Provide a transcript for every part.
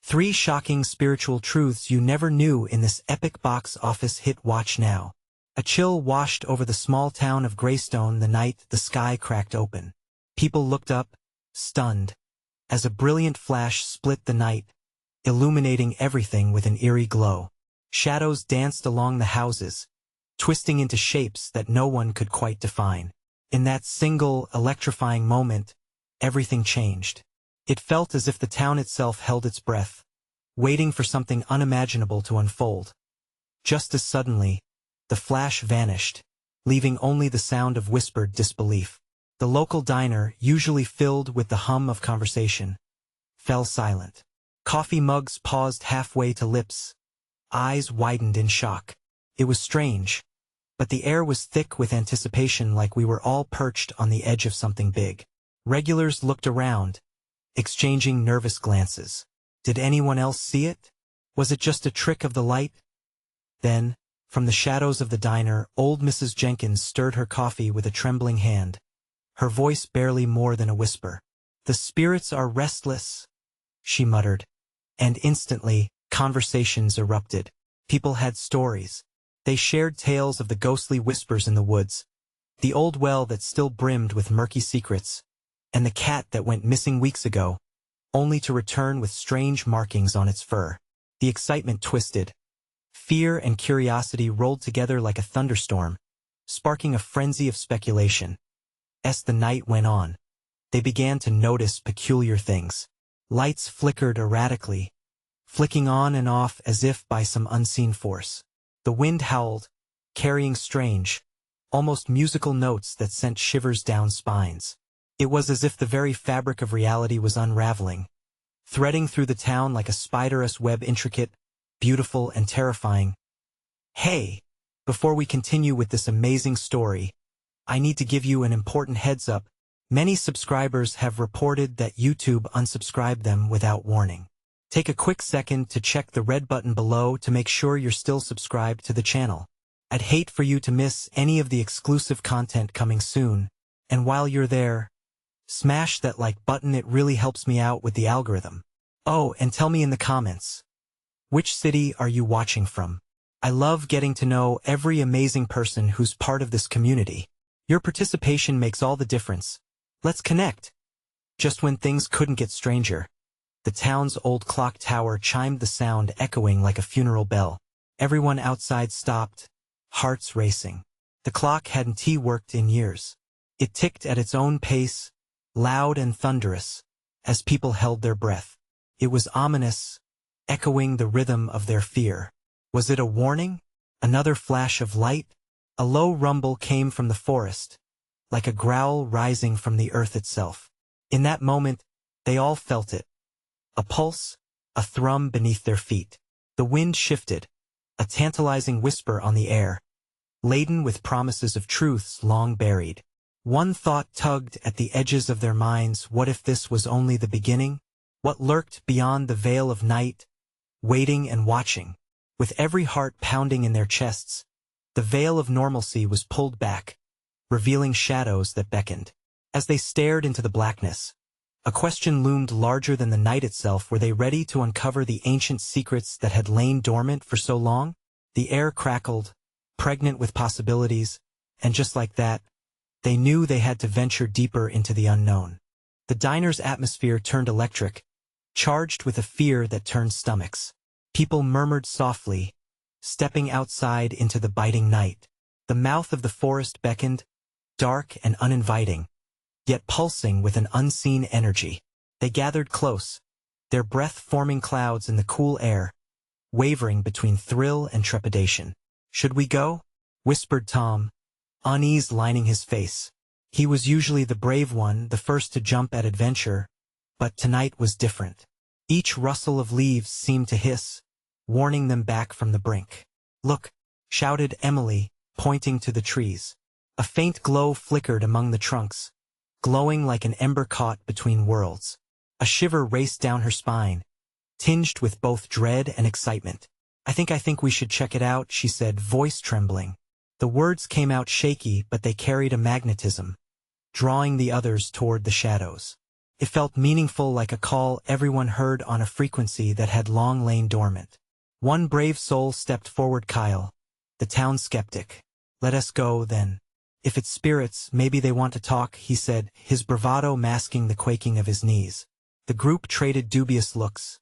3 shocking spiritual truths you never knew in this epic box office hit. Watch now. A chill washed over the small town of Greystone the night the sky cracked open. People looked up, stunned, as a brilliant flash split the night, illuminating everything with an eerie glow. Shadows danced along the houses, twisting into shapes that no one could quite define. In that single, electrifying moment, everything changed. It felt as if the town itself held its breath, waiting for something unimaginable to unfold. Just as suddenly, the flash vanished, leaving only the sound of whispered disbelief. The local diner, usually filled with the hum of conversation, fell silent. Coffee mugs paused halfway to lips, eyes widened in shock. It was strange, but the air was thick with anticipation, like we were all perched on the edge of something big. Regulars looked around, exchanging nervous glances. Did anyone else see it? Was it just a trick of the light? Then, from the shadows of the diner, old Mrs. Jenkins stirred her coffee with a trembling hand, her voice barely more than a whisper. "The spirits are restless," she muttered, and instantly, conversations erupted. People had stories. They shared tales of the ghostly whispers in the woods, the old well that still brimmed with murky secrets, and the cat that went missing weeks ago, only to return with strange markings on its fur. The excitement twisted. Fear and curiosity rolled together like a thunderstorm, sparking a frenzy of speculation. As the night went on, they began to notice peculiar things. Lights flickered erratically, flicking on and off as if by some unseen force. The wind howled, carrying strange, almost musical notes that sent shivers down spines. It was as if the very fabric of reality was unraveling, threading through the town like a spider's web, intricate, beautiful, and terrifying. Hey, before we continue with this amazing story, I need to give you an important heads up. Many subscribers have reported that YouTube unsubscribed them without warning. Take a quick second to check the red button below to make sure you're still subscribed to the channel. I'd hate for you to miss any of the exclusive content coming soon, and while you're there, smash that like button. It really helps me out with the algorithm. Oh, and tell me in the comments, which city are you watching from? I love getting to know every amazing person who's part of this community. Your participation makes all the difference. Let's connect. Just when things couldn't get stranger, the town's old clock tower chimed, the sound echoing like a funeral bell. Everyone outside stopped, hearts racing. The clock hadn't worked in years. It ticked at its own pace, loud and thunderous, as people held their breath. It was ominous, echoing the rhythm of their fear. Was it a warning? Another flash of light? A low rumble came from the forest, like a growl rising from the earth itself. In that moment, they all felt it. A pulse, a thrum beneath their feet. The wind shifted, a tantalizing whisper on the air, laden with promises of truths long buried. One thought tugged at the edges of their minds: what if this was only the beginning? What lurked beyond the veil of night, waiting and watching? With every heart pounding in their chests, the veil of normalcy was pulled back, revealing shadows that beckoned. As they stared into the blackness, a question loomed larger than the night itself. Were they ready to uncover the ancient secrets that had lain dormant for so long? The air crackled, pregnant with possibilities, and just like that, they knew they had to venture deeper into the unknown. The diner's atmosphere turned electric, charged with a fear that turned stomachs. People murmured softly, stepping outside into the biting night. The mouth of the forest beckoned, dark and uninviting, yet pulsing with an unseen energy. They gathered close, their breath forming clouds in the cool air, wavering between thrill and trepidation. "Should we go?" whispered Tom, unease lining his face. He was usually the brave one, the first to jump at adventure, but tonight was different. Each rustle of leaves seemed to hiss, warning them back from the brink. "Look!" shouted Emily, pointing to the trees. A faint glow flickered among the trunks, glowing like an ember caught between worlds. A shiver raced down her spine, tinged with both dread and excitement. I think we should check it out," she said, voice trembling. The words came out shaky, but they carried a magnetism, drawing the others toward the shadows. It felt meaningful, like a call everyone heard on a frequency that had long lain dormant. One brave soul stepped forward. Kyle, the town skeptic. Let us go, then. If it's spirits, maybe they want to talk, he said, his bravado masking the quaking of his knees. The group traded dubious looks.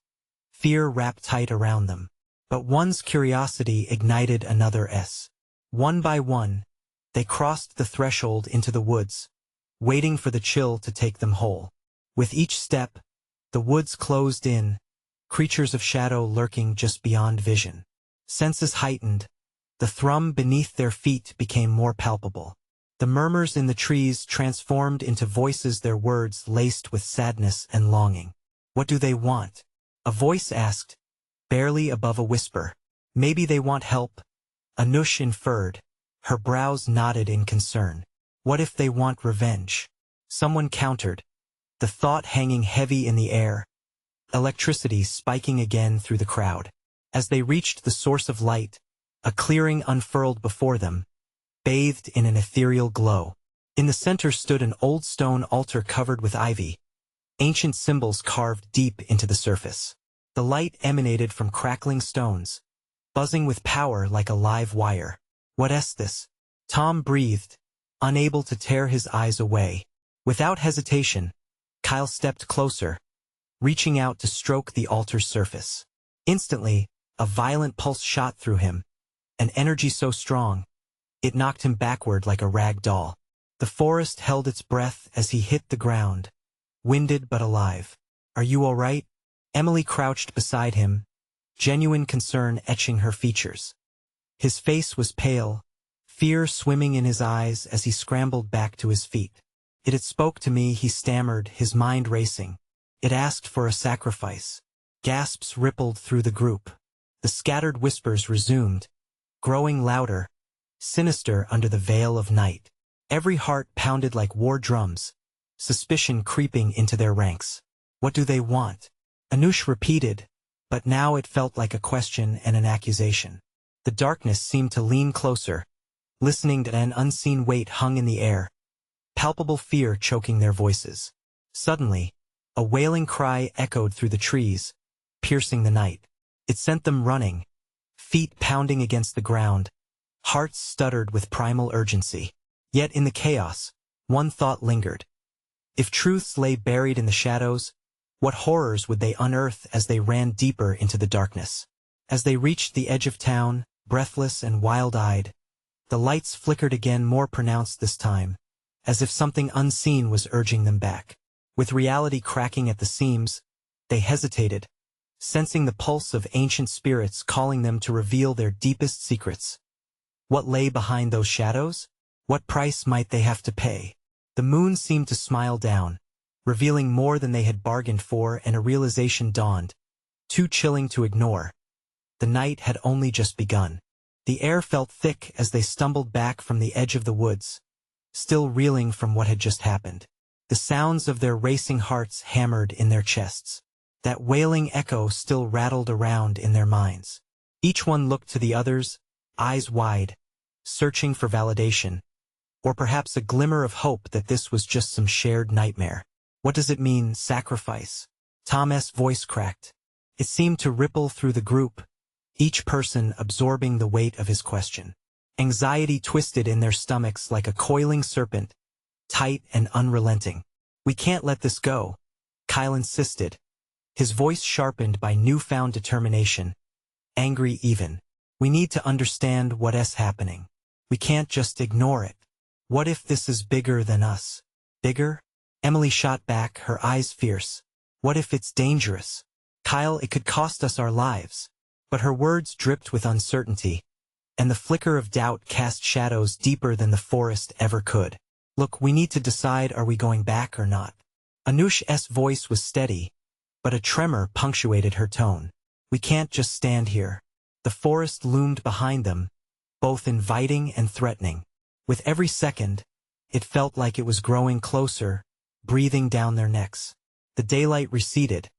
Fear wrapped tight around them. But one's curiosity ignited another's. One by one, they crossed the threshold into the woods, waiting for the chill to take them whole. With each step, the woods closed in, creatures of shadow lurking just beyond vision. Senses heightened, the thrum beneath their feet became more palpable. The murmurs in the trees transformed into voices, their words laced with sadness and longing. What do they want? A voice asked, barely above a whisper. Maybe they want help, Anush inferred. Her brows knotted in concern. What if they want revenge? Someone countered, the thought hanging heavy in the air, electricity spiking again through the crowd. As they reached the source of light, a clearing unfurled before them, bathed in an ethereal glow. In the center stood an old stone altar covered with ivy, ancient symbols carved deep into the surface. The light emanated from crackling stones, buzzing with power like a live wire. What's this? Tom breathed, unable to tear his eyes away. Without hesitation, Kyle stepped closer, reaching out to stroke the altar's surface. Instantly, a violent pulse shot through him, an energy so strong, it knocked him backward like a rag doll. The forest held its breath as he hit the ground, winded but alive. Are you all right? Emily crouched beside him, genuine concern etching her features. His face was pale, fear swimming in his eyes as he scrambled back to his feet. It had spoke to me, he stammered, his mind racing. It asked for a sacrifice. Gasps rippled through the group. The scattered whispers resumed, growing louder, sinister under the veil of night. Every heart pounded like war drums, suspicion creeping into their ranks. What do they want? Anush repeated, but now it felt like a question and an accusation. The darkness seemed to lean closer, listening to an unseen weight hung in the air, palpable fear choking their voices. Suddenly, a wailing cry echoed through the trees, piercing the night. It sent them running, feet pounding against the ground, hearts stuttered with primal urgency. Yet in the chaos, one thought lingered. If truths lay buried in the shadows, what horrors would they unearth as they ran deeper into the darkness? As they reached the edge of town, breathless and wild-eyed, the lights flickered again, more pronounced this time, as if something unseen was urging them back. With reality cracking at the seams, they hesitated, sensing the pulse of ancient spirits calling them to reveal their deepest secrets. What lay behind those shadows? What price might they have to pay? The moon seemed to smile down, revealing more than they had bargained for, and a realization dawned, too chilling to ignore. The night had only just begun. The air felt thick as they stumbled back from the edge of the woods, still reeling from what had just happened. The sounds of their racing hearts hammered in their chests. That wailing echo still rattled around in their minds. Each one looked to the others, eyes wide, searching for validation, or perhaps a glimmer of hope that this was just some shared nightmare. What does it mean, sacrifice? Tom's voice cracked. It seemed to ripple through the group, each person absorbing the weight of his question. Anxiety twisted in their stomachs like a coiling serpent, tight and unrelenting. We can't let this go, Kyle insisted, his voice sharpened by newfound determination, angry even. We need to understand what's happening. We can't just ignore it. What if this is bigger than us? Bigger? Emily shot back, her eyes fierce. What if it's dangerous? Kyle, it could cost us our lives. But her words dripped with uncertainty, and the flicker of doubt cast shadows deeper than the forest ever could. Look, we need to decide, are we going back or not? Anush's voice was steady, but a tremor punctuated her tone. We can't just stand here. The forest loomed behind them, both inviting and threatening. With every second, it felt like it was growing closer, breathing down their necks. The daylight receded,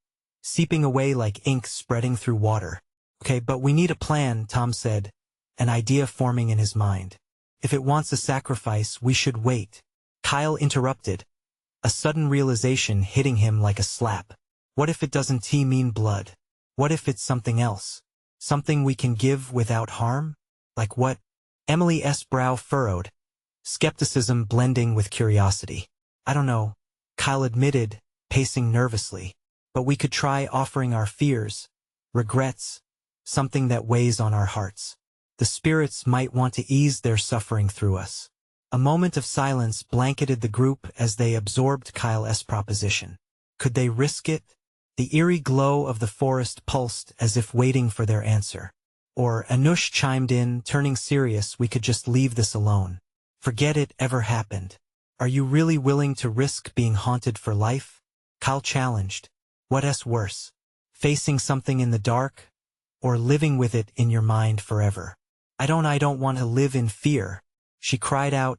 seeping away like ink spreading through water. Okay, but we need a plan, Tom said, an idea forming in his mind. If it wants a sacrifice, we should wait. Kyle interrupted, a sudden realization hitting him like a slap. What if it doesn't mean blood? What if it's something else? Something we can give without harm? Like what? Emily's brow furrowed, skepticism blending with curiosity. I don't know, Kyle admitted, pacing nervously. But we could try offering our fears, regrets, something that weighs on our hearts. The spirits might want to ease their suffering through us. A moment of silence blanketed the group as they absorbed Kyle's proposition. Could they risk it? The eerie glow of the forest pulsed as if waiting for their answer. Or Anush chimed in, turning serious, we could just leave this alone. Forget it ever happened. Are you really willing to risk being haunted for life? Kyle challenged. What's worse? Facing something in the dark? Or living with it in your mind forever? I don't want to live in fear, she cried out,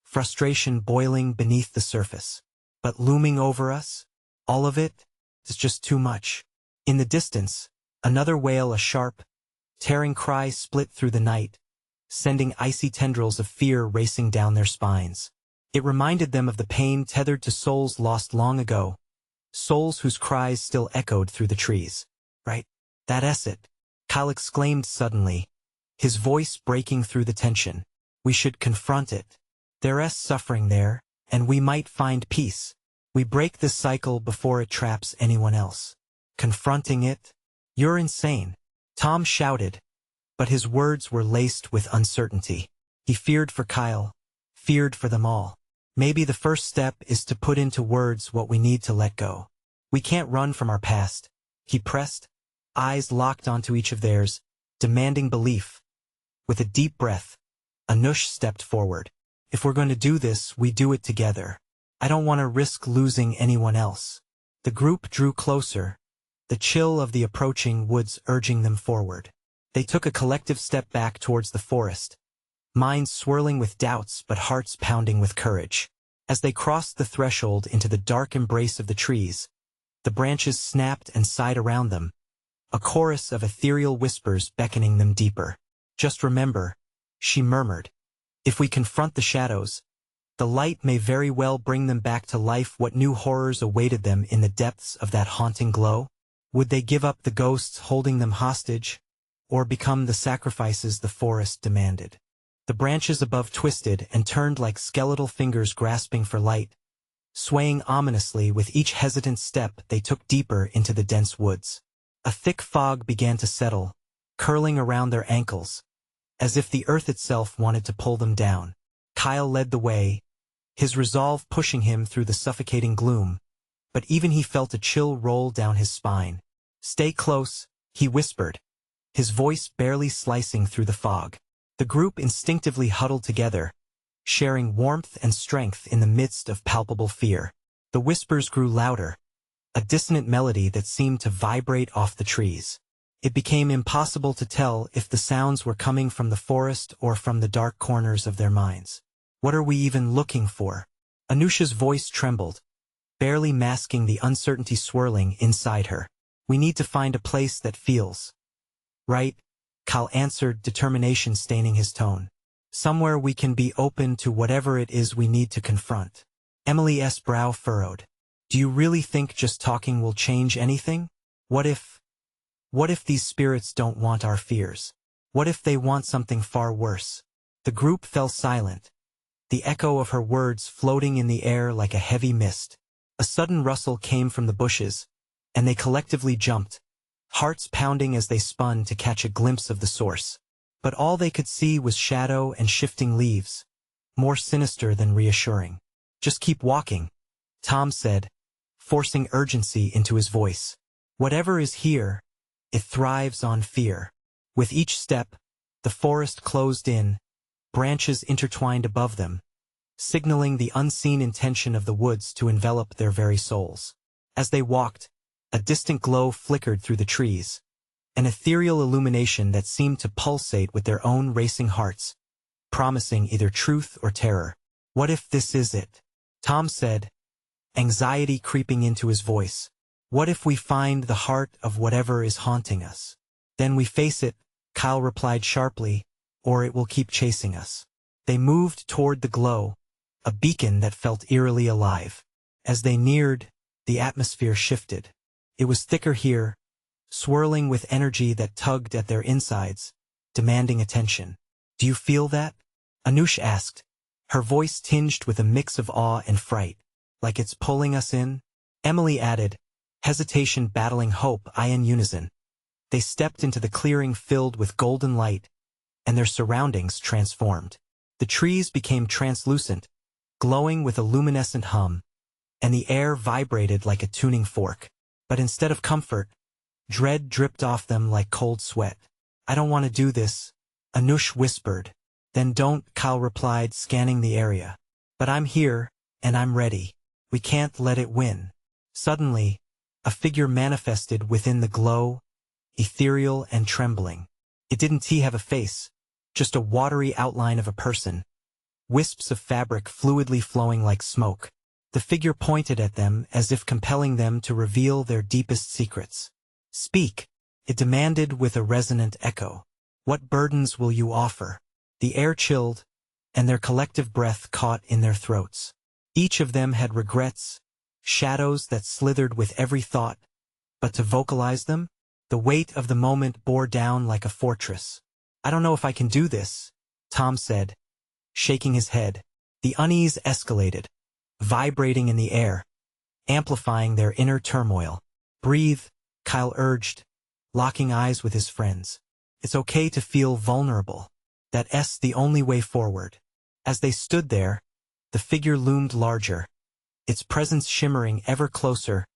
frustration boiling beneath the surface. But looming over us? All of it? Is just too much. In the distance, another wail, a sharp, tearing cry split through the night, sending icy tendrils of fear racing down their spines. It reminded them of the pain tethered to souls lost long ago, souls whose cries still echoed through the trees. Right? That's it, Kyle exclaimed suddenly, his voice breaking through the tension. We should confront it. There's suffering there, and we might find peace. We break this cycle before it traps anyone else. Confronting it? You're insane, Tom shouted, but his words were laced with uncertainty. He feared for Kyle, feared for them all. Maybe the first step is to put into words what we need to let go. We can't run from our past, he pressed, eyes locked onto each of theirs, demanding belief. With a deep breath, Anush stepped forward. If we're going to do this, we do it together. I don't want to risk losing anyone else. The group drew closer, the chill of the approaching woods urging them forward. They took a collective step back towards the forest, minds swirling with doubts but hearts pounding with courage. As they crossed the threshold into the dark embrace of the trees, the branches snapped and sighed around them, a chorus of ethereal whispers beckoning them deeper. Just remember, she murmured, if we confront the shadows, the light may very well bring them back to life. What new horrors awaited them in the depths of that haunting glow? Would they give up the ghosts holding them hostage, or become the sacrifices the forest demanded? The branches above twisted and turned like skeletal fingers grasping for light, swaying ominously with each hesitant step they took deeper into the dense woods. A thick fog began to settle, curling around their ankles, as if the earth itself wanted to pull them down. Kyle led the way, his resolve pushing him through the suffocating gloom, but even he felt a chill roll down his spine. Stay close, he whispered, his voice barely slicing through the fog. The group instinctively huddled together, sharing warmth and strength in the midst of palpable fear. The whispers grew louder, a dissonant melody that seemed to vibrate off the trees. It became impossible to tell if the sounds were coming from the forest or from the dark corners of their minds. What are we even looking for? Anusha's voice trembled, barely masking the uncertainty swirling inside her. We need to find a place that feels right, Kyle answered, determination staining his tone. Somewhere we can be open to whatever it is we need to confront. Emily's brow furrowed. Do you really think just talking will change anything? What if these spirits don't want our fears? What if they want something far worse? The group fell silent, the echo of her words floating in the air like a heavy mist. A sudden rustle came from the bushes, and they collectively jumped, hearts pounding as they spun to catch a glimpse of the source. But all they could see was shadow and shifting leaves, more sinister than reassuring. Just keep walking, Tom said, forcing urgency into his voice. Whatever is here, it thrives on fear. With each step, the forest closed in, branches intertwined above them, signaling the unseen intention of the woods to envelop their very souls. As they walked, a distant glow flickered through the trees, an ethereal illumination that seemed to pulsate with their own racing hearts, promising either truth or terror. What if this is it? Tom said, anxiety creeping into his voice. What if we find the heart of whatever is haunting us? Then we face it, Kyle replied sharply, or it will keep chasing us. They moved toward the glow, a beacon that felt eerily alive. As they neared, the atmosphere shifted. It was thicker here, swirling with energy that tugged at their insides, demanding attention. "Do you feel that?" Anush asked, her voice tinged with a mix of awe and fright. "Like it's pulling us in?" Emily added, hesitation battling hope in unison. They stepped into the clearing filled with golden light, and their surroundings transformed. The trees became translucent, glowing with a luminescent hum, and the air vibrated like a tuning fork. But instead of comfort, dread dripped off them like cold sweat. "I don't want to do this," Anush whispered. "Then don't," Kyle replied, scanning the area. "But I'm here, and I'm ready. We can't let it win." Suddenly, a figure manifested within the glow, ethereal and trembling. It didn't have a face, just a watery outline of a person, wisps of fabric fluidly flowing like smoke. The figure pointed at them as if compelling them to reveal their deepest secrets. "Speak," it demanded with a resonant echo. "What burdens will you offer?" The air chilled, and their collective breath caught in their throats. Each of them had regrets, shadows that slithered with every thought, but to vocalize them, the weight of the moment bore down like a fortress. "I don't know if I can do this," Tom said, shaking his head. The unease escalated, vibrating in the air, amplifying their inner turmoil. "Breathe," Kyle urged, locking eyes with his friends. "It's okay to feel vulnerable. That's the only way forward." As they stood there, the figure loomed larger, its presence shimmering ever closer,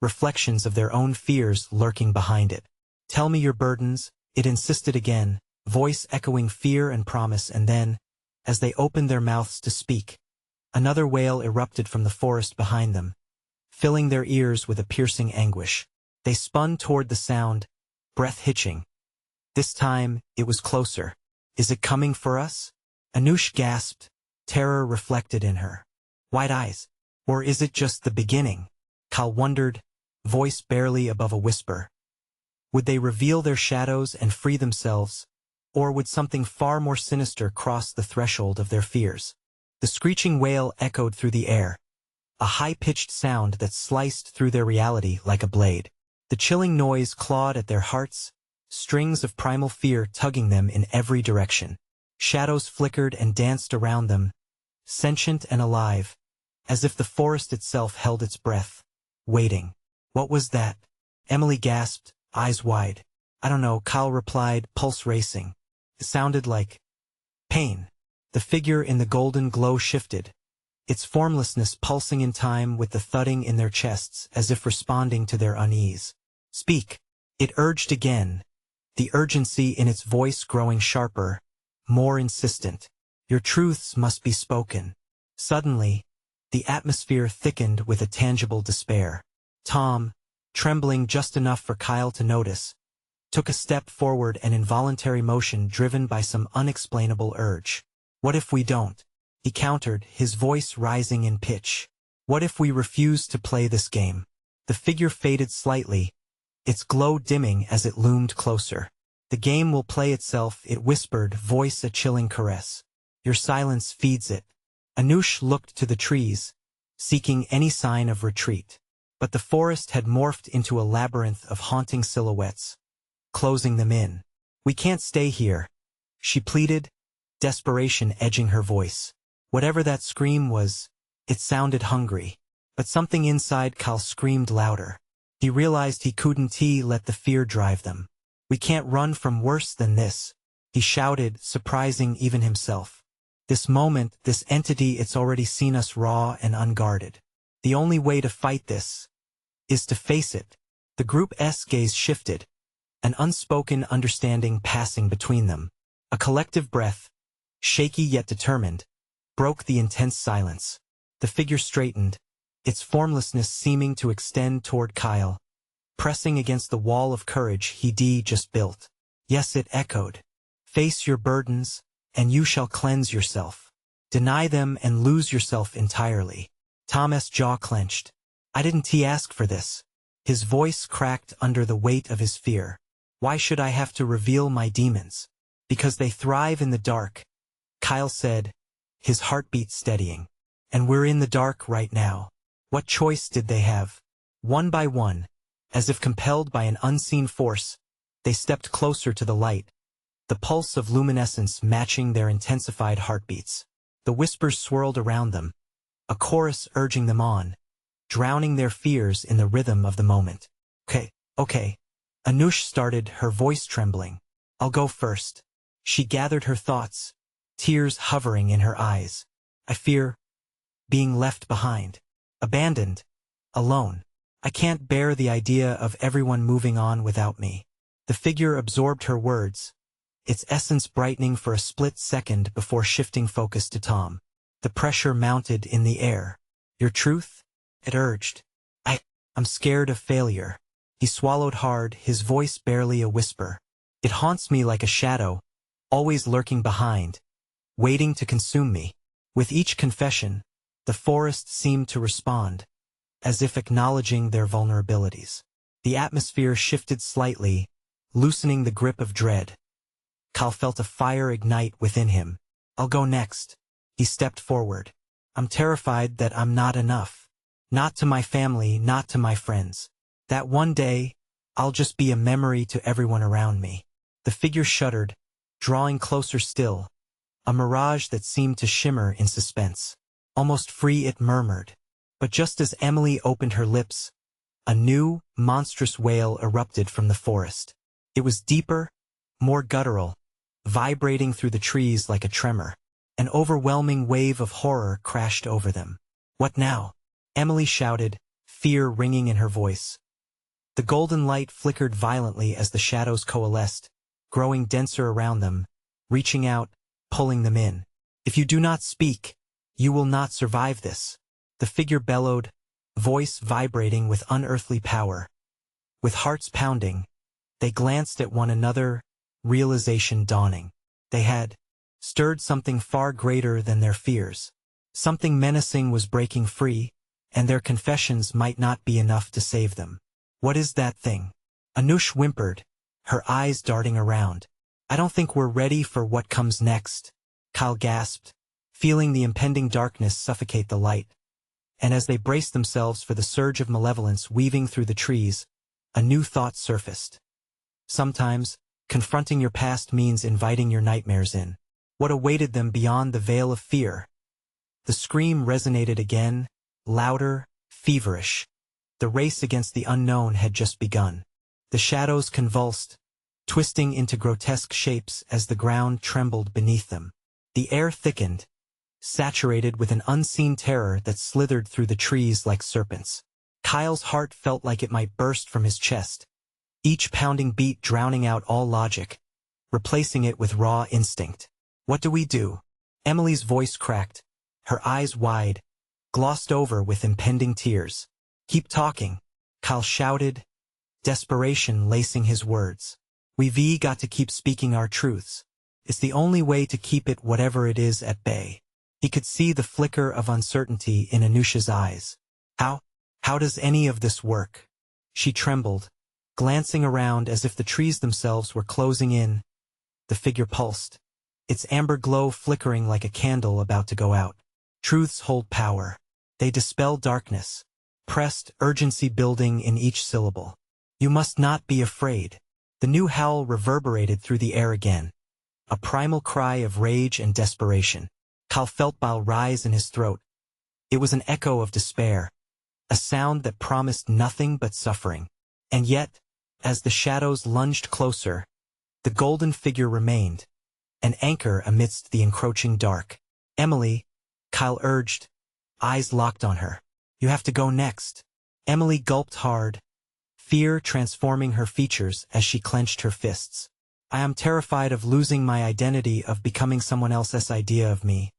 reflections of their own fears lurking behind it. "Tell me your burdens," it insisted again, voice echoing fear and promise. And then, as they opened their mouths to speak, another wail erupted from the forest behind them, filling their ears with a piercing anguish. They spun toward the sound, breath hitching. This time, it was closer. "Is it coming for us?" Anush gasped, terror reflected in her wide eyes. "Or is it just the beginning?" Kyle wondered, voice barely above a whisper. Would they reveal their shadows and free themselves, or would something far more sinister cross the threshold of their fears? The screeching wail echoed through the air, a high-pitched sound that sliced through their reality like a blade. The chilling noise clawed at their hearts, strings of primal fear tugging them in every direction. Shadows flickered and danced around them, sentient and alive, as if the forest itself held its breath, waiting. "What was that?" Emily gasped, eyes wide. "I don't know," Kyle replied, pulse racing. "It sounded like pain." The figure in the golden glow shifted, its formlessness pulsing in time with the thudding in their chests as if responding to their unease. "Speak," it urged again, the urgency in its voice growing sharper, more insistent. "Your truths must be spoken." Suddenly, the atmosphere thickened with a tangible despair. Tom, trembling just enough for Kyle to notice, took a step forward, an involuntary motion driven by some unexplainable urge. "What if we don't?" he countered, his voice rising in pitch. "What if we refuse to play this game?" The figure faded slightly, its glow dimming as it loomed closer. "The game will play itself," it whispered, voice a chilling caress. "Your silence feeds it." Anush looked to the trees, seeking any sign of retreat. But the forest had morphed into a labyrinth of haunting silhouettes, closing them in. "We can't stay here," she pleaded, desperation edging her voice. Whatever that scream was, it sounded hungry. But something inside Kyle screamed louder. He realized he couldn't let the fear drive them. "We can't run from worse than this," he shouted, surprising even himself. "This moment, this entity, it's already seen us raw and unguarded. The only way to fight this is to face it." The group's gaze shifted, an unspoken understanding passing between them. A collective breath, shaky yet determined, broke the intense silence. The figure straightened, its formlessness seeming to extend toward Kyle, pressing against the wall of courage he'd just built. "Yes," it echoed. "Face your burdens, and you shall cleanse yourself. Deny them and lose yourself entirely." Tom's jaw clenched. "I didn't ask for this." His voice cracked under the weight of his fear. "Why should I have to reveal my demons?" "Because they thrive in the dark," Kyle said, his heartbeat steadying. "And we're in the dark right now." What choice did they have? One by one, as if compelled by an unseen force, they stepped closer to the light, the pulse of luminescence matching their intensified heartbeats. The whispers swirled around them, a chorus urging them on, drowning their fears in the rhythm of the moment. Okay. Anush started, her voice trembling. I'll go first. She gathered her thoughts, tears hovering in her eyes. I fear being left behind, abandoned, alone. I can't bear the idea of everyone moving on without me. The figure absorbed her words, its essence brightening for a split second before shifting focus to Tom. The pressure mounted in the air. Your truth? It urged. I'm scared of failure. He swallowed hard, his voice barely a whisper. It haunts me like a shadow, always lurking behind, waiting to consume me. With each confession, the forest seemed to respond, as if acknowledging their vulnerabilities. The atmosphere shifted slightly, loosening the grip of dread. Kyle felt a fire ignite within him. I'll go next. He stepped forward. I'm terrified that I'm not enough. Not to my family, not to my friends. That one day, I'll just be a memory to everyone around me. The figure shuddered, drawing closer still, a mirage that seemed to shimmer in suspense. Almost free, it murmured. But just as Emily opened her lips, a new, monstrous wail erupted from the forest. It was deeper, more guttural, vibrating through the trees like a tremor. An overwhelming wave of horror crashed over them. What now? Emily shouted, fear ringing in her voice. The golden light flickered violently as the shadows coalesced, growing denser around them, reaching out, pulling them in. If you do not speak, you will not survive this. The figure bellowed, voice vibrating with unearthly power. With hearts pounding, they glanced at one another, realization dawning. They had stirred something far greater than their fears. Something menacing was breaking free, and their confessions might not be enough to save them. What is that thing? Anush whimpered, her eyes darting around. I don't think we're ready for what comes next, Kyle gasped, feeling the impending darkness suffocate the light. And as they braced themselves for the surge of malevolence weaving through the trees, a new thought surfaced. Sometimes, confronting your past means inviting your nightmares in. What awaited them beyond the veil of fear? The scream resonated again, louder, feverish. The race against the unknown had just begun. The shadows convulsed, twisting into grotesque shapes as the ground trembled beneath them. The air thickened, saturated with an unseen terror that slithered through the trees like serpents. Kyle's heart felt like it might burst from his chest, each pounding beat drowning out all logic, replacing it with raw instinct. What do we do? Emily's voice cracked, her eyes wide, glossed over with impending tears. Keep talking, Kyle shouted, desperation lacing his words. We've got to keep speaking our truths. It's the only way to keep it, whatever it is, at bay. He could see the flicker of uncertainty in Anusha's eyes. How does any of this work? She trembled, glancing around as if the trees themselves were closing in. The figure pulsed, its amber glow flickering like a candle about to go out. Truths hold power. They dispel darkness, pressed urgency building in each syllable. You must not be afraid. The new howl reverberated through the air again, a primal cry of rage and desperation. Kyle felt bile rise in his throat. It was an echo of despair, a sound that promised nothing but suffering. And yet, as the shadows lunged closer, the golden figure remained, an anchor amidst the encroaching dark. Emily, Kyle urged, eyes locked on her. You have to go next. Emily gulped hard, fear transforming her features as she clenched her fists. I am terrified of losing my identity, of becoming someone else's idea of me.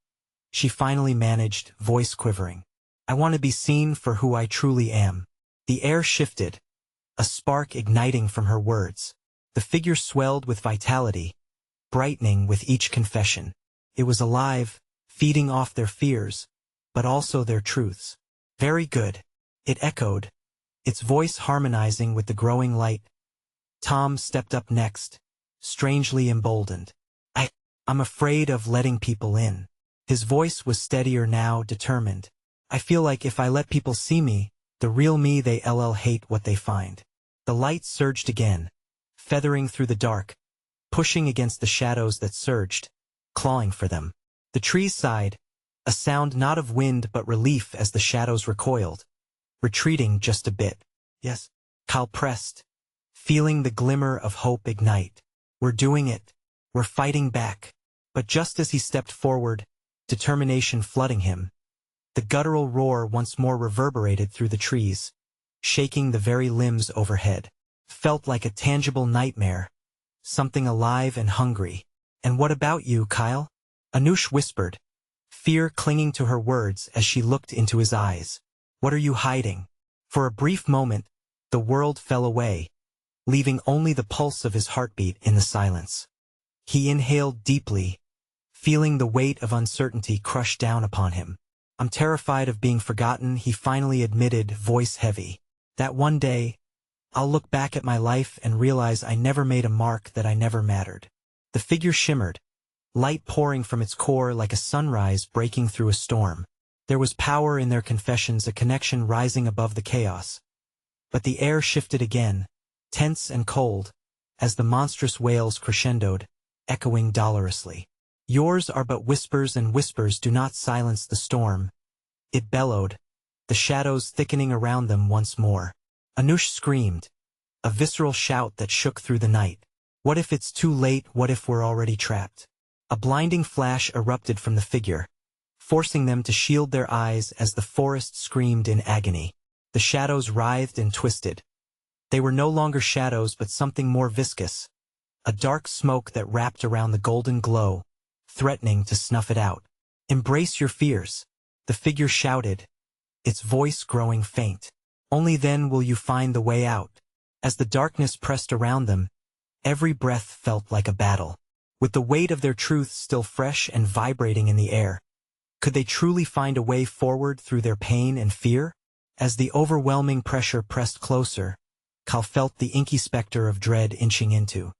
She finally managed, voice quivering. I want to be seen for who I truly am. The air shifted, a spark igniting from her words. The figure swelled with vitality, brightening with each confession. It was alive, feeding off their fears, but also their truths. Very good, it echoed, its voice harmonizing with the growing light. Tom stepped up next, strangely emboldened. I'm afraid of letting people in. His voice was steadier now, determined. I feel like if I let people see me, the real me, they hate what they find. The light surged again, feathering through the dark, pushing against the shadows that surged, clawing for them. The trees sighed, a sound not of wind but relief as the shadows recoiled, retreating just a bit. Yes, Kyle pressed, feeling the glimmer of hope ignite. We're doing it. We're fighting back. But just as he stepped forward, determination flooding him, the guttural roar once more reverberated through the trees, shaking the very limbs overhead. Felt like a tangible nightmare, something alive and hungry. And what about you, Kyle? Anush whispered, fear clinging to her words as she looked into his eyes. What are you hiding? For a brief moment, the world fell away, leaving only the pulse of his heartbeat in the silence. He inhaled deeply, feeling the weight of uncertainty crush down upon him. I'm terrified of being forgotten, he finally admitted, voice heavy. That one day, I'll look back at my life and realize I never made a mark, that I never mattered. The figure shimmered, light pouring from its core like a sunrise breaking through a storm. There was power in their confessions, a connection rising above the chaos. But the air shifted again, tense and cold, as the monstrous wails crescendoed, echoing dolorously. Yours are but whispers, and whispers do not silence the storm. It bellowed, the shadows thickening around them once more. Anush screamed, a visceral shout that shook through the night. What if it's too late? What if we're already trapped? A blinding flash erupted from the figure, forcing them to shield their eyes as the forest screamed in agony. The shadows writhed and twisted. They were no longer shadows but something more viscous, a dark smoke that wrapped around the golden glow, threatening to snuff it out. Embrace your fears, the figure shouted, its voice growing faint. Only then will you find the way out. As the darkness pressed around them, every breath felt like a battle. With the weight of their truth still fresh and vibrating in the air, could they truly find a way forward through their pain and fear? As the overwhelming pressure pressed closer, Kyle felt the inky specter of dread inching into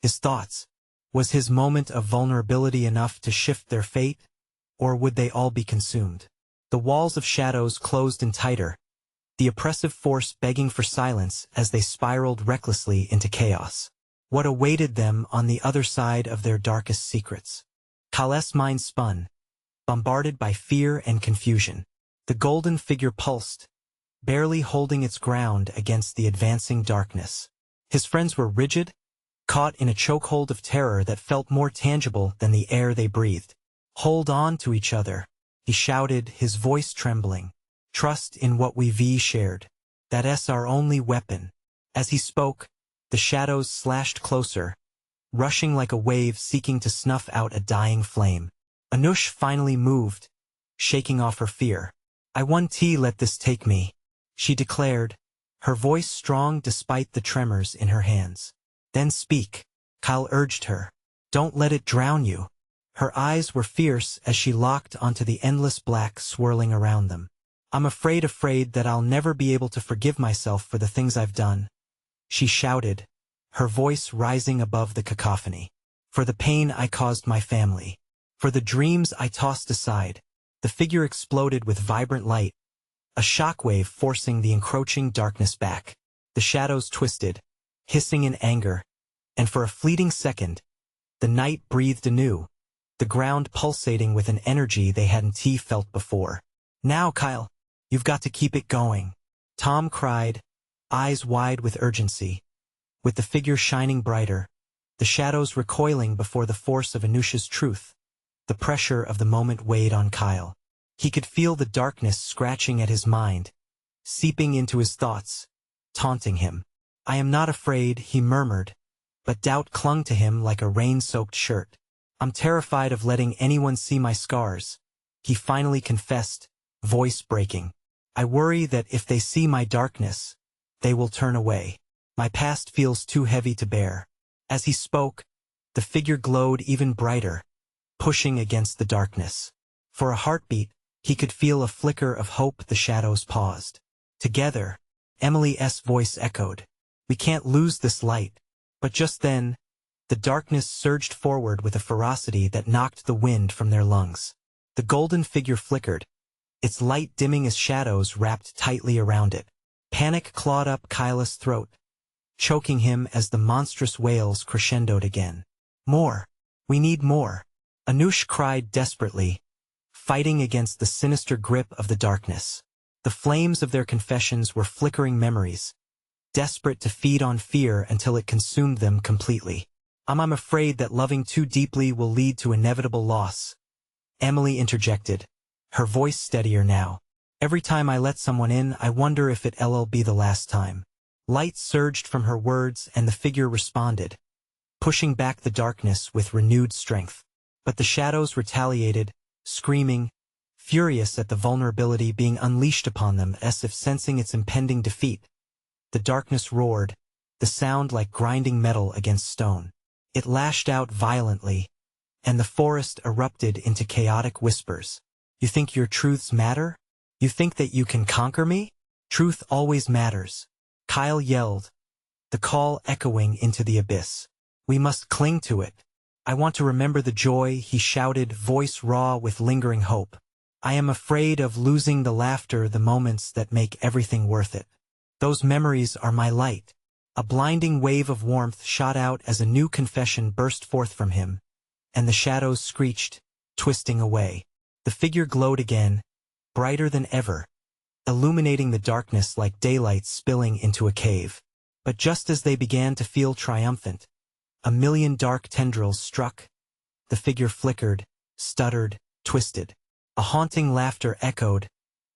his thoughts. Was his moment of vulnerability enough to shift their fate, or would they all be consumed? The walls of shadows closed in tighter, the oppressive force begging for silence as they spiraled recklessly into chaos. What awaited them on the other side of their darkest secrets? Kyle's mind spun, bombarded by fear and confusion. The golden figure pulsed, barely holding its ground against the advancing darkness. His friends were rigid, caught in a chokehold of terror that felt more tangible than the air they breathed. Hold on to each other, he shouted, his voice trembling. Trust in what we've shared. That's our only weapon. As he spoke, the shadows slashed closer, rushing like a wave seeking to snuff out a dying flame. Anush finally moved, shaking off her fear. I won't let this take me, she declared, her voice strong despite the tremors in her hands. Then speak, Kyle urged her. Don't let it drown you. Her eyes were fierce as she locked onto the endless black swirling around them. I'm afraid that I'll never be able to forgive myself for the things I've done, she shouted, her voice rising above the cacophony. For the pain I caused my family. For the dreams I tossed aside. The figure exploded with vibrant light, a shockwave forcing the encroaching darkness back. The shadows twisted, hissing in anger, and for a fleeting second, the night breathed anew, the ground pulsating with an energy they hadn't felt before. Now, Kyle, you've got to keep it going, Tom cried, eyes wide with urgency. With the figure shining brighter, the shadows recoiling before the force of Anush's truth, the pressure of the moment weighed on Kyle. He could feel the darkness scratching at his mind, seeping into his thoughts, taunting him. I am not afraid, he murmured, but doubt clung to him like a rain-soaked shirt. I'm terrified of letting anyone see my scars, he finally confessed, voice breaking. I worry that if they see my darkness, they will turn away. My past feels too heavy to bear. As he spoke, the figure glowed even brighter, pushing against the darkness. For a heartbeat, he could feel a flicker of hope. The shadows paused. Together, Emily's voice echoed. We can't lose this light. But just then, the darkness surged forward with a ferocity that knocked the wind from their lungs. The golden figure flickered, its light dimming as shadows wrapped tightly around it. Panic clawed up Kyla's throat, choking him as the monstrous wails crescendoed again. More! We need more! Anush cried desperately, fighting against the sinister grip of the darkness. The flames of their confessions were flickering memories, desperate to feed on fear until it consumed them completely. I'm afraid that loving too deeply will lead to inevitable loss," Emily interjected, her voice steadier now. "Every time I let someone in, I wonder if it'll be the last time." Light surged from her words and the figure responded, pushing back the darkness with renewed strength. But the shadows retaliated, screaming, furious at the vulnerability being unleashed upon them as if sensing its impending defeat. The darkness roared, the sound like grinding metal against stone. It lashed out violently, and the forest erupted into chaotic whispers. "You think your truths matter? You think that you can conquer me? Truth always matters," Kyle yelled, the call echoing into the abyss. "We must cling to it. I want to remember the joy," he shouted, voice raw with lingering hope. "I am afraid of losing the laughter, the moments that make everything worth it. Those memories are my light." A blinding wave of warmth shot out as a new confession burst forth from him, and the shadows screeched, twisting away. The figure glowed again, brighter than ever, illuminating the darkness like daylight spilling into a cave. But just as they began to feel triumphant, a million dark tendrils struck. The figure flickered, stuttered, twisted. A haunting laughter echoed,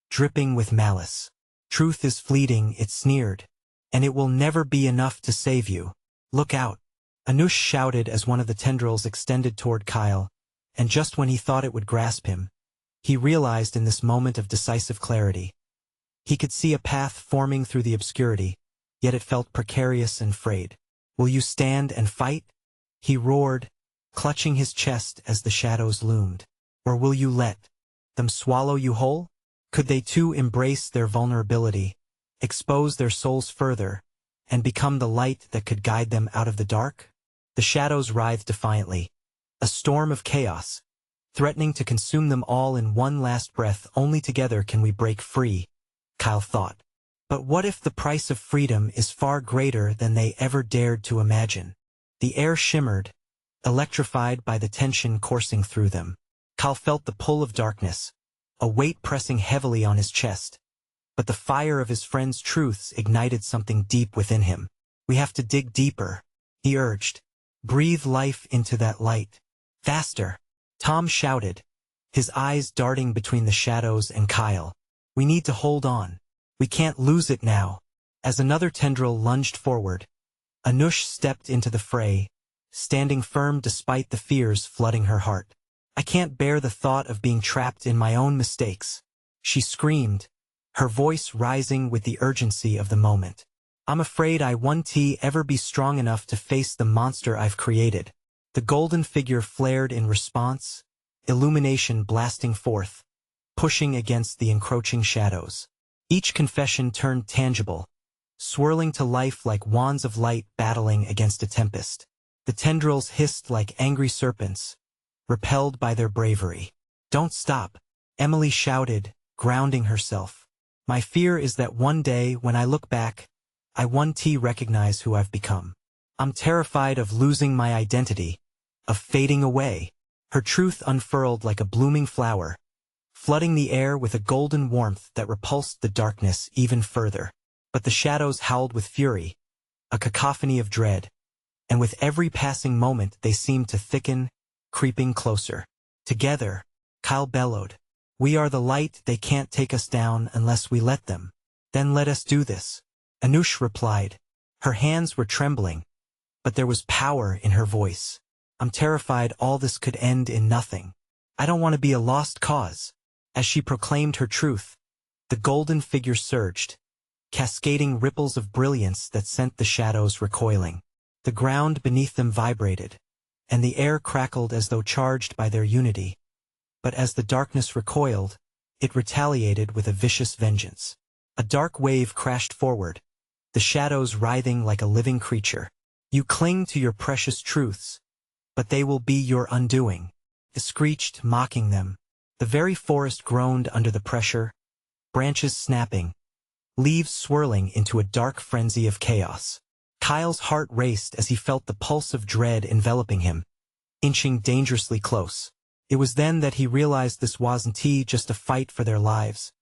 dripping with malice. "Truth is fleeting," it sneered, "and it will never be enough to save you. Look out!" Anush shouted as one of the tendrils extended toward Kyle, and just when he thought it would grasp him, he realized in this moment of decisive clarity. He could see a path forming through the obscurity, yet it felt precarious and frayed. "Will you stand and fight?" he roared, clutching his chest as the shadows loomed. "Or will you let them swallow you whole?" Could they too embrace their vulnerability, expose their souls further, and become the light that could guide them out of the dark? The shadows writhed defiantly, a storm of chaos, threatening to consume them all in one last breath. "Only together can we break free," Kyle thought. But what if the price of freedom is far greater than they ever dared to imagine? The air shimmered, electrified by the tension coursing through them. Kyle felt the pull of darkness, a weight pressing heavily on his chest. But the fire of his friend's truths ignited something deep within him. "We have to dig deeper," he urged. "Breathe life into that light." "Faster!" Tom shouted, his eyes darting between the shadows and Kyle. "We need to hold on. We can't lose it now." As another tendril lunged forward, Anush stepped into the fray, standing firm despite the fears flooding her heart. "I can't bear the thought of being trapped in my own mistakes," she screamed, her voice rising with the urgency of the moment. "I'm afraid I won't ever be strong enough to face the monster I've created." The golden figure flared in response, illumination blasting forth, pushing against the encroaching shadows. Each confession turned tangible, swirling to life like wands of light battling against a tempest. The tendrils hissed like angry serpents, repelled by their bravery. "Don't stop," Emily shouted, grounding herself. "My fear is that one day, when I look back, I won't recognize who I've become. I'm terrified of losing my identity, of fading away." Her truth unfurled like a blooming flower, flooding the air with a golden warmth that repulsed the darkness even further. But the shadows howled with fury, a cacophony of dread, and with every passing moment they seemed to thicken, creeping closer. "Together," Kyle bellowed. "We are the light. They can't take us down unless we let them." "Then let us do this," Anush replied. Her hands were trembling, but there was power in her voice. "I'm terrified all this could end in nothing. I don't want to be a lost cause." As she proclaimed her truth, the golden figure surged, cascading ripples of brilliance that sent the shadows recoiling. The ground beneath them vibrated, and the air crackled as though charged by their unity. But as the darkness recoiled, it retaliated with a vicious vengeance. A dark wave crashed forward, the shadows writhing like a living creature. "You cling to your precious truths, but they will be your undoing," it screeched, mocking them. The very forest groaned under the pressure, branches snapping, leaves swirling into a dark frenzy of chaos. Kyle's heart raced as he felt the pulse of dread enveloping him, inching dangerously close. It was then that he realized this wasn't just a fight for their lives,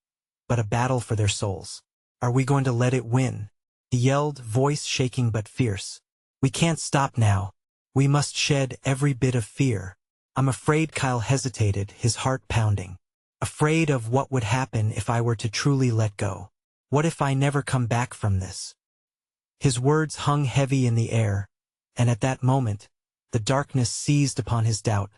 but a battle for their souls. "Are we going to let it win?" he yelled, voice shaking but fierce. "We can't stop now. We must shed every bit of fear." "I'm afraid," Kyle hesitated, his heart pounding. "Afraid of what would happen if I were to truly let go. What if I never come back from this?" His words hung heavy in the air, and at that moment, the darkness seized upon his doubt,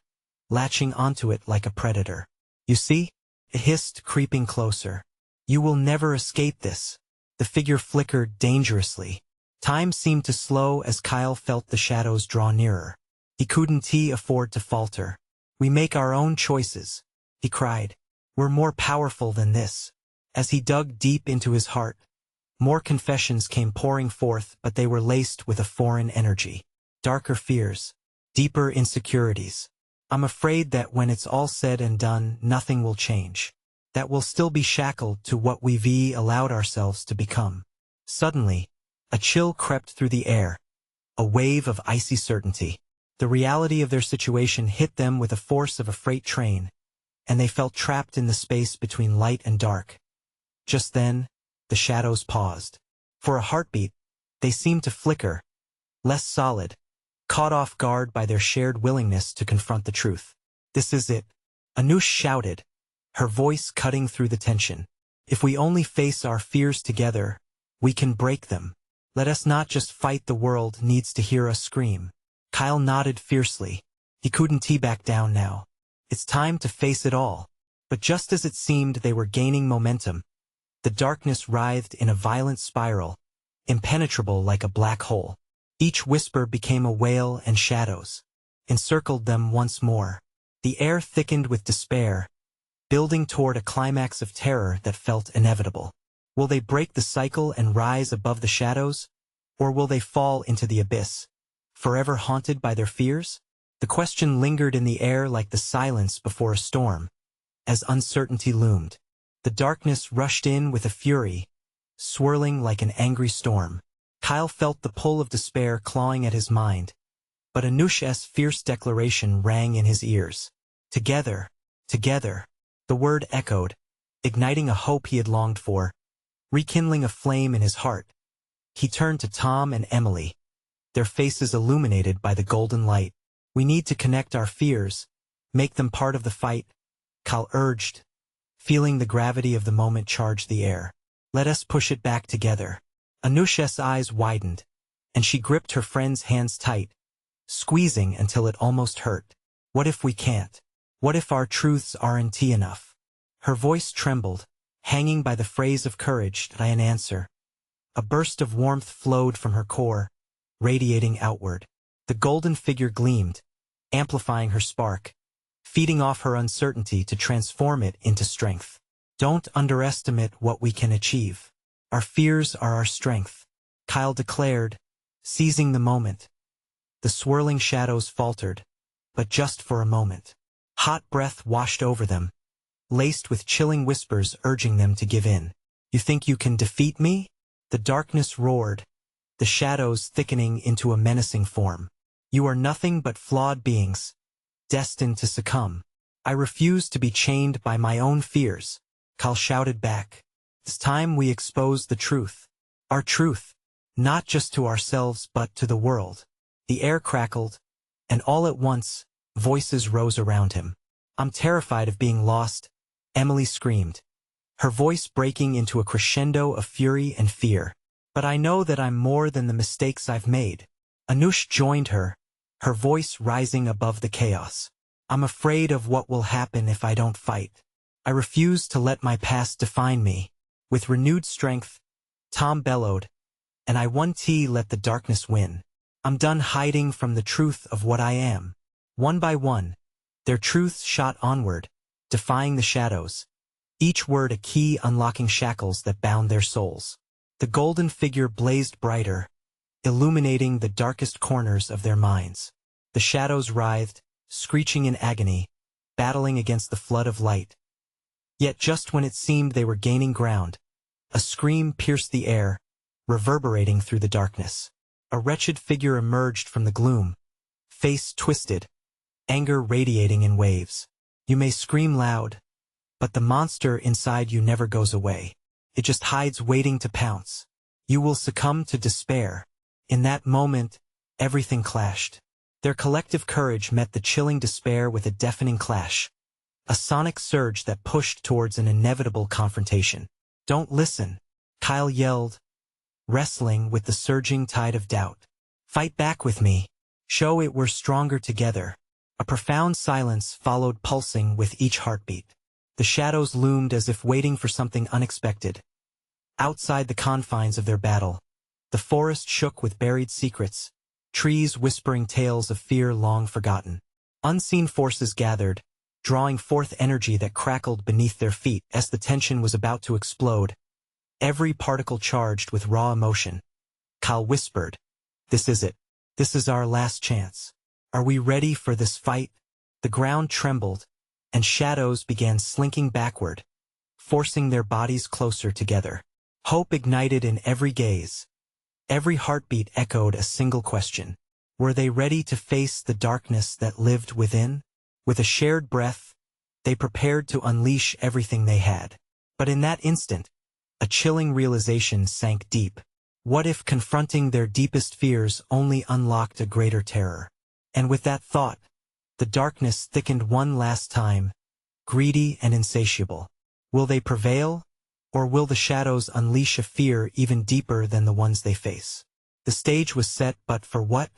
latching onto it like a predator. "You see?" it hissed, creeping closer. "You will never escape this." The figure flickered dangerously. Time seemed to slow as Kyle felt the shadows draw nearer. He couldn't afford to falter. "We make our own choices," he cried. "We're more powerful than this." As he dug deep into his heart, more confessions came pouring forth, but they were laced with a foreign energy. Darker fears, deeper insecurities. "I'm afraid that when it's all said and done, nothing will change. That we'll still be shackled to what we've allowed ourselves to become." Suddenly, a chill crept through the air, a wave of icy certainty. The reality of their situation hit them with the force of a freight train, and they felt trapped in the space between light and dark. Just then, the shadows paused. For a heartbeat, they seemed to flicker, less solid, caught off guard by their shared willingness to confront the truth. "This is it," Anush shouted, her voice cutting through the tension. "If we only face our fears together, we can break them. Let us not just fight, the world needs to hear us scream." Kyle nodded fiercely. He couldn't back down now. It's time to face it all. But just as it seemed they were gaining momentum, the darkness writhed in a violent spiral, impenetrable like a black hole. Each whisper became a wail, and shadows encircled them once more. The air thickened with despair, building toward a climax of terror that felt inevitable. Will they break the cycle and rise above the shadows? Or will they fall into the abyss, forever haunted by their fears? The question lingered in the air like the silence before a storm. As uncertainty loomed, the darkness rushed in with a fury, swirling like an angry storm. Kyle felt the pull of despair clawing at his mind, but Anush's fierce declaration rang in his ears. "Together, together." The word echoed, igniting a hope he had longed for, rekindling a flame in his heart. He turned to Tom and Emily, their faces illuminated by the golden light. "We need to connect our fears, make them part of the fight," Kyle urged, feeling the gravity of the moment charge the air. "Let us push it back together." Anush's eyes widened, and she gripped her friend's hands tight, squeezing until it almost hurt. "What if we can't? What if our truths aren't enough?" Her voice trembled, hanging by the phrase of courage, "I an answer." A burst of warmth flowed from her core, radiating outward. The golden figure gleamed, amplifying her spark, feeding off her uncertainty to transform it into strength. "Don't underestimate what we can achieve. Our fears are our strength," Kyle declared, seizing the moment. The swirling shadows faltered, but just for a moment. Hot breath washed over them, laced with chilling whispers urging them to give in. "You think you can defeat me?" The darkness roared, the shadows thickening into a menacing form. "You are nothing but flawed beings, destined to succumb." "I refuse to be chained by my own fears," Kyle shouted back. "It's time we expose the truth. Our truth, not just to ourselves but to the world." The air crackled, and all at once, voices rose around him. "I'm terrified of being lost," Emily screamed, her voice breaking into a crescendo of fury and fear. "But I know that I'm more than the mistakes I've made." Anush joined her, her voice rising above the chaos. "I'm afraid of what will happen if I don't fight. I refuse to let my past define me." With renewed strength, Tom bellowed, "And I won't let the darkness win. I'm done hiding from the truth of what I am." One by one, their truths shot onward, defying the shadows, each word a key unlocking shackles that bound their souls. The golden figure blazed brighter, illuminating the darkest corners of their minds. The shadows writhed, screeching in agony, battling against the flood of light. Yet just when it seemed they were gaining ground, a scream pierced the air, reverberating through the darkness. A wretched figure emerged from the gloom, face twisted, anger radiating in waves. You may scream loud, but the monster inside you never goes away. It just hides waiting to pounce. You will succumb to despair. In that moment, everything clashed. Their collective courage met the chilling despair with a deafening clash. A sonic surge that pushed towards an inevitable confrontation. Don't listen, Kyle yelled, wrestling with the surging tide of doubt. Fight back with me. Show it we're stronger together. A profound silence followed, pulsing with each heartbeat. The shadows loomed as if waiting for something unexpected. Outside the confines of their battle, the forest shook with buried secrets, trees whispering tales of fear long forgotten. Unseen forces gathered, drawing forth energy that crackled beneath their feet as the tension was about to explode, every particle charged with raw emotion. Kyle whispered, "This is it. This is our last chance. Are we ready for this fight?" The ground trembled, and shadows began slinking backward, forcing their bodies closer together. Hope ignited in every gaze. Every heartbeat echoed a single question. Were they ready to face the darkness that lived within? With a shared breath, they prepared to unleash everything they had. But in that instant, a chilling realization sank deep. What if confronting their deepest fears only unlocked a greater terror? And with that thought, the darkness thickened one last time, greedy and insatiable. Will they prevail, or will the shadows unleash a fear even deeper than the ones they face? The stage was set, but for what?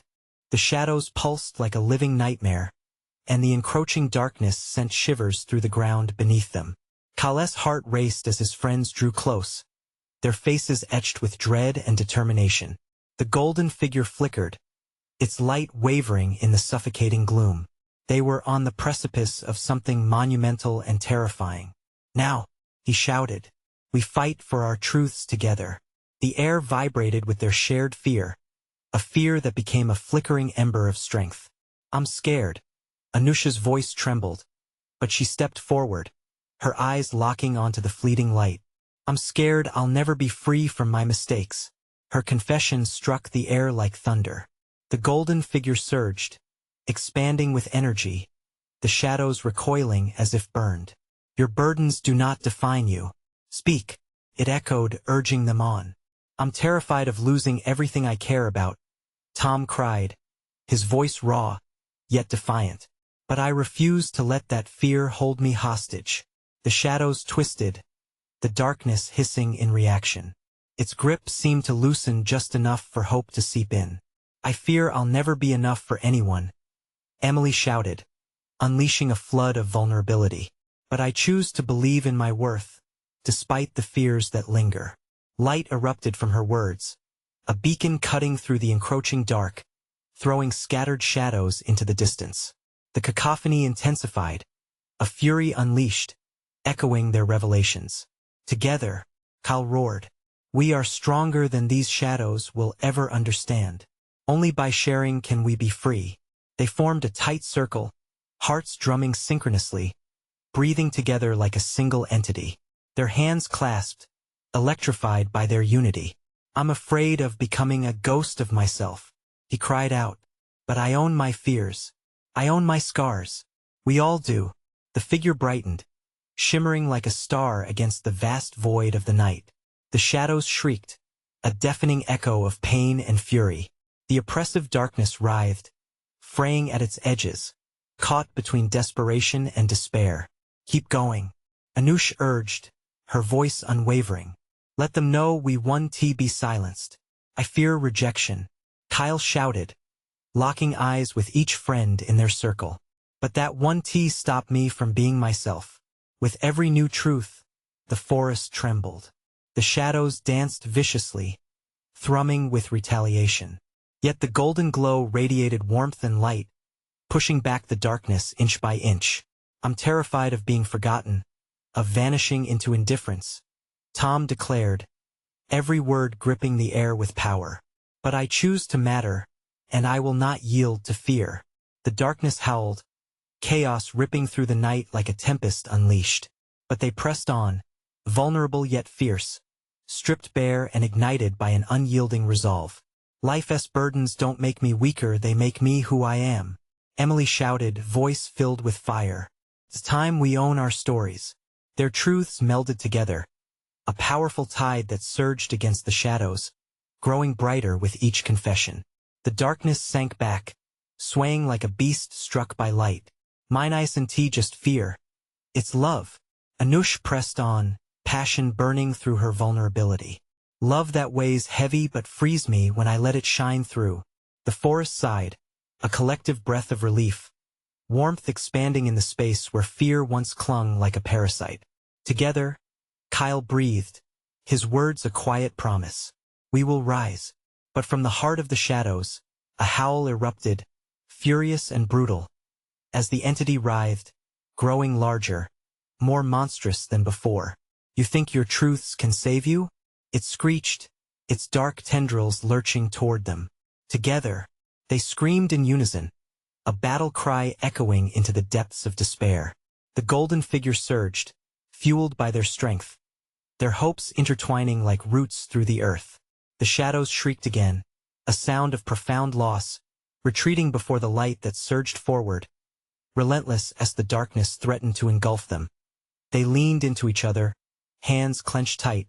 The shadows pulsed like a living nightmare, and the encroaching darkness sent shivers through the ground beneath them. Kyle's heart raced as his friends drew close, their faces etched with dread and determination. The golden figure flickered, its light wavering in the suffocating gloom. They were on the precipice of something monumental and terrifying. "Now," he shouted, "we fight for our truths together." The air vibrated with their shared fear, a fear that became a flickering ember of strength. "I'm scared." Anusha's voice trembled, but she stepped forward, her eyes locking onto the fleeting light. "I'm scared I'll never be free from my mistakes." Her confession struck the air like thunder. The golden figure surged, expanding with energy, the shadows recoiling as if burned. "Your burdens do not define you. Speak," it echoed, urging them on. "I'm terrified of losing everything I care about," Tom cried, his voice raw, yet defiant. "But I refuse to let that fear hold me hostage." The shadows twisted, the darkness hissing in reaction. Its grip seemed to loosen just enough for hope to seep in. "I fear I'll never be enough for anyone," Emily shouted, unleashing a flood of vulnerability. "But I choose to believe in my worth, despite the fears that linger." Light erupted from her words, a beacon cutting through the encroaching dark, throwing scattered shadows into the distance. The cacophony intensified, a fury unleashed, echoing their revelations. "Together," Kyle roared, "we are stronger than these shadows will ever understand. Only by sharing can we be free." They formed a tight circle, hearts drumming synchronously, breathing together like a single entity. Their hands clasped, electrified by their unity. "I'm afraid of becoming a ghost of myself," he cried out. "But I own my fears. I own my scars." "We all do." The figure brightened, shimmering like a star against the vast void of the night. The shadows shrieked, a deafening echo of pain and fury. The oppressive darkness writhed, fraying at its edges, caught between desperation and despair. "Keep going," Anush urged, her voice unwavering. "Let them know we won. Be silenced. I fear rejection," Kyle shouted, locking eyes with each friend in their circle. "But that one stopped me from being myself." With every new truth, the forest trembled. The shadows danced viciously, thrumming with retaliation. Yet the golden glow radiated warmth and light, pushing back the darkness inch by inch. "I'm terrified of being forgotten, of vanishing into indifference," Tom declared, every word gripping the air with power. "But I choose to matter, and I will not yield to fear." The darkness howled, chaos ripping through the night like a tempest unleashed. But they pressed on, vulnerable yet fierce, stripped bare and ignited by an unyielding resolve. Life's burdens don't make me weaker, they make me who I am, Emily shouted, voice filled with fire. It's time we own our stories. Their truths melded together, a powerful tide that surged against the shadows, growing brighter with each confession. The darkness sank back, swaying like a beast struck by light. Mine ice and tea just fear. It's love. Anush pressed on, passion burning through her vulnerability. Love that weighs heavy but frees me when I let it shine through. The forest sighed, a collective breath of relief, warmth expanding in the space where fear once clung like a parasite. Together, Kyle breathed, his words a quiet promise. We will rise. But from the heart of the shadows, a howl erupted, furious and brutal. As the entity writhed, growing larger, more monstrous than before. You think your truths can save you? It screeched, its dark tendrils lurching toward them. Together, they screamed in unison, a battle cry echoing into the depths of despair. The golden figure surged, fueled by their strength, their hopes intertwining like roots through the earth. The shadows shrieked again, a sound of profound loss, retreating before the light that surged forward, relentless as the darkness threatened to engulf them. They leaned into each other, hands clenched tight,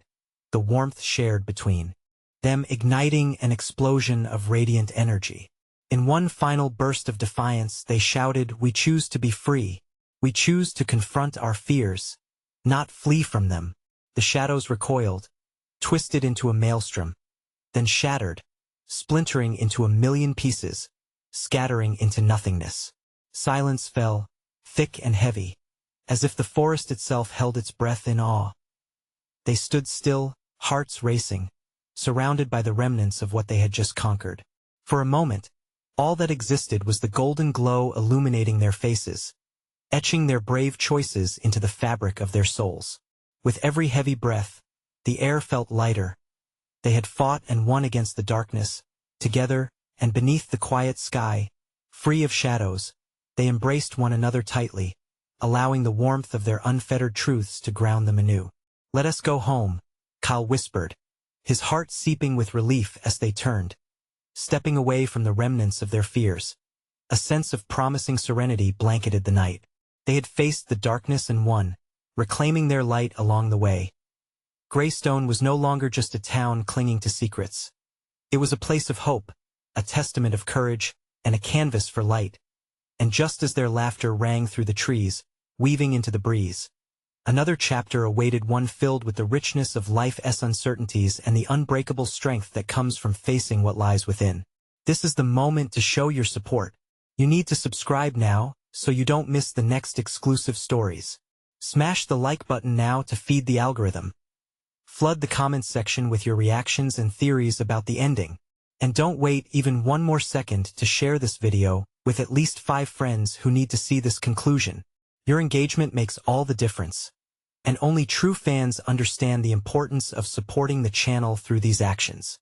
the warmth shared between them igniting an explosion of radiant energy. In one final burst of defiance, they shouted, "We choose to be free. We choose to confront our fears, not flee from them." The shadows recoiled, twisted into a maelstrom, then shattered, splintering into a million pieces, scattering into nothingness. Silence fell, thick and heavy, as if the forest itself held its breath in awe. They stood still, hearts racing, surrounded by the remnants of what they had just conquered. For a moment, all that existed was the golden glow illuminating their faces, etching their brave choices into the fabric of their souls. With every heavy breath, the air felt lighter. They had fought and won against the darkness, together, and beneath the quiet sky, free of shadows, they embraced one another tightly, allowing the warmth of their unfettered truths to ground them anew. "Let us go home," Kyle whispered, his heart seeping with relief as they turned, stepping away from the remnants of their fears. A sense of promising serenity blanketed the night. They had faced the darkness and won, reclaiming their light along the way. Greystone was no longer just a town clinging to secrets. It was a place of hope, a testament of courage, and a canvas for light. And just as their laughter rang through the trees, weaving into the breeze, another chapter awaited, one filled with the richness of life's uncertainties and the unbreakable strength that comes from facing what lies within. This is the moment to show your support. You need to subscribe now, so you don't miss the next exclusive stories. Smash the like button now to feed the algorithm. Flood the comments section with your reactions and theories about the ending. And don't wait even one more second to share this video with at least 5 friends who need to see this conclusion. Your engagement makes all the difference. And only true fans understand the importance of supporting the channel through these actions.